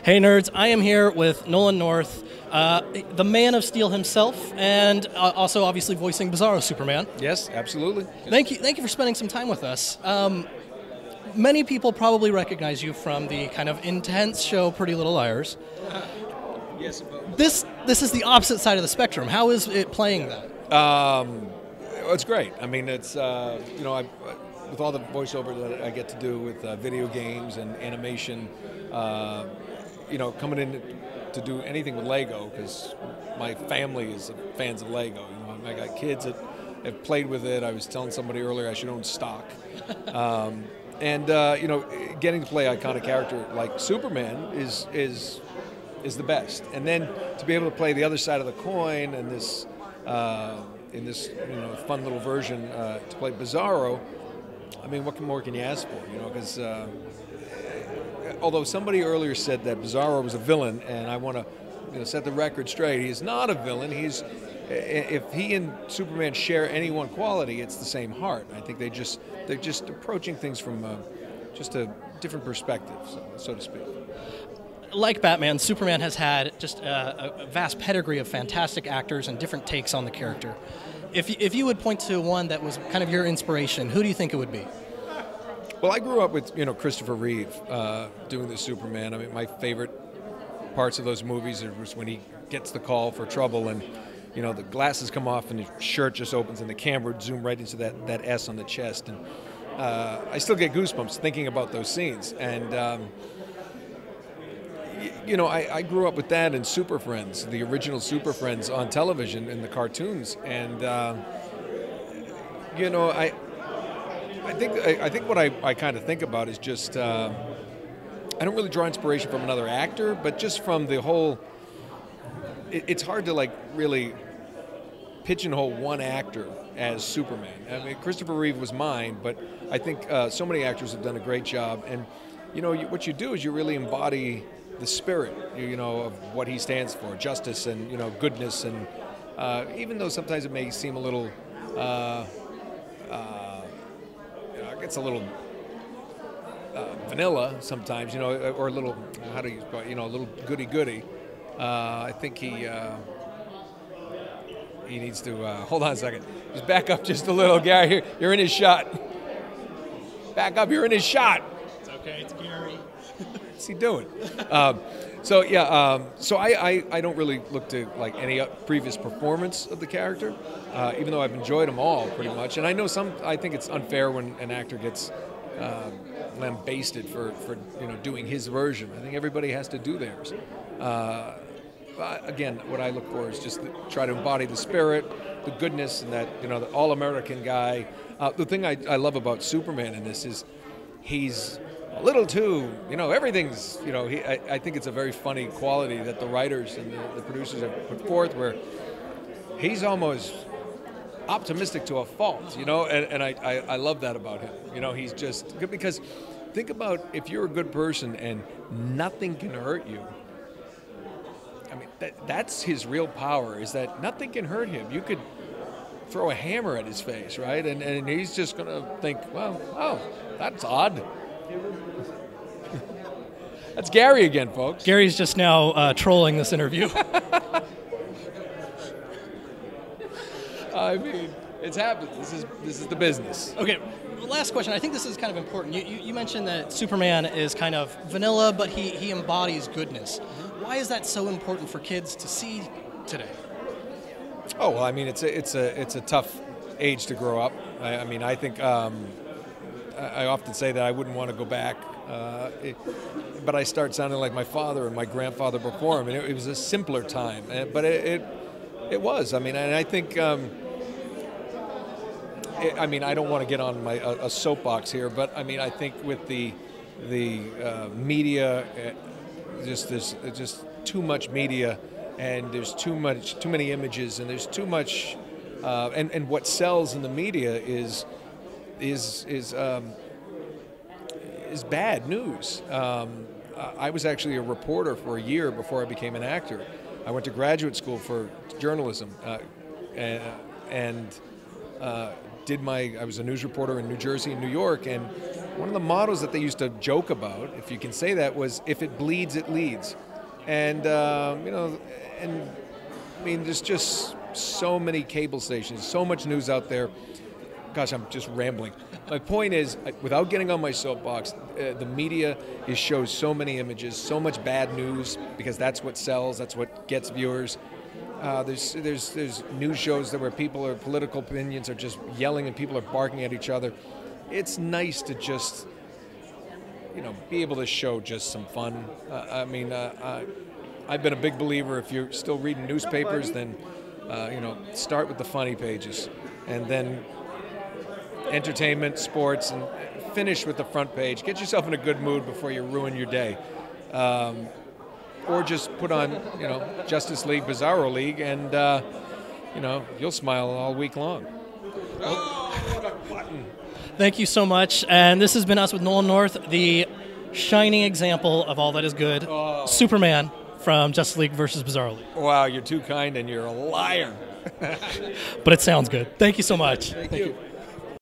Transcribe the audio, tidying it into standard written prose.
Hey nerds, I am here with Nolan North, the Man of Steel himself, and also obviously voicing Bizarro Superman. Yes, absolutely. Thank you for spending some time with us. Many people probably recognize you from the kind of intense show Pretty Little Liars. Yes. This is the opposite side of the spectrum. How is it playing that? It's great. I mean, it's with all the voiceover that I get to do with video games and animation. Coming in to do anything with Lego, because my family is fans of Lego. I got kids that have played with it. I was telling somebody earlier I should own stock. Getting to play iconic character like Superman is the best. And then to be able to play the other side of the coin and this in this fun little version to play Bizarro. I mean, what more can you ask for? Because although somebody earlier said that Bizarro was a villain, and I want to set the record straight, he is not a villain. If he and Superman share any one quality, it's the same heart. I think they're just approaching things from just a different perspective, so to speak. Like Batman, Superman has had just a vast pedigree of fantastic actors and different takes on the character. If you would point to one that was kind of your inspiration, who do you think it would be? Well, I grew up with Christopher Reeve doing the Superman. I mean, my favorite parts of those movies was when he gets the call for trouble, and the glasses come off and his shirt just opens and the camera would zoom right into that S on the chest, and I still get goosebumps thinking about those scenes. And I grew up with that and Super Friends, the original Super Friends on television in the cartoons, and I think what I kind of think about is just I don't really draw inspiration from another actor, but just from the whole. It's hard to really pigeonhole one actor as Superman. I mean, Christopher Reeve was mine, but I think so many actors have done a great job. And what you do is you really embody the spirit, of what he stands for, justice and goodness, and even though sometimes it may seem a little. It's a little vanilla sometimes, or a little, how do you call it, a little goody-goody. I think he needs to, hold on a second. Just back up just a little, Gary. You're in his shot. Back up, you're in his shot. It's okay, it's Gary. What's he doing? So I don't really look to any previous performance of the character, even though I've enjoyed them all pretty much. And I know I think it's unfair when an actor gets lambasted for doing his version. I think everybody has to do theirs. Again, what I look for is just to try to embody the spirit, the goodness, and that the all-American guy. The thing I love about Superman in this is he's a little too, everything's, I think it's a very funny quality that the writers and the producers have put forth, where he's almost optimistic to a fault, and I love that about him. He's just good, because think about if you're a good person and nothing can hurt you. I mean, that's his real power, is that nothing can hurt him. You could throw a hammer at his face, right? And he's just going to think, well, oh, that's odd. That's Gary again, folks. Gary's just now trolling this interview. I mean, it's happened. This is the business. Okay, last question. I think this is kind of important. You mentioned that Superman is kind of vanilla, but he embodies goodness. Why is that so important for kids to see today? Oh, well, I mean, it's a tough age to grow up. I mean, I think I often say that I wouldn't want to go back, but I start sounding like my father and my grandfather before him, and it was a simpler time. But it was. I mean, and I think. I mean, I don't want to get on a soapbox here, but I mean, I think with the media, there's just too much media, and there's too many images, and there's too much, and what sells in the media is bad news. I was actually a reporter for a year before I became an actor. I went to graduate school for journalism, and I was a news reporter in New Jersey and New York, and one of the mottos that they used to joke about, if you can say that, was "If it bleeds, it leads." And and I mean, there's just so many cable stations, so much news out there. Gosh, I'm just rambling. My point is, without getting on my soapbox, the media shows so many images, so much bad news, because that's what sells, that's what gets viewers. There's news shows where political opinions are just yelling and people are barking at each other. It's nice to just, be able to show just some fun. I've been a big believer, if you're still reading newspapers, then, start with the funny pages, and then entertainment, sports, and finish with the front page. Get yourself in a good mood before you ruin your day. Or just put on, Justice League, Bizarro League, and, you'll smile all week long. Thank you so much. And this has been us with Nolan North, the shining example of all that is good. Superman from Justice League versus Bizarro League. Wow, you're too kind and you're a liar. But it sounds good. Thank you so much. Thank you.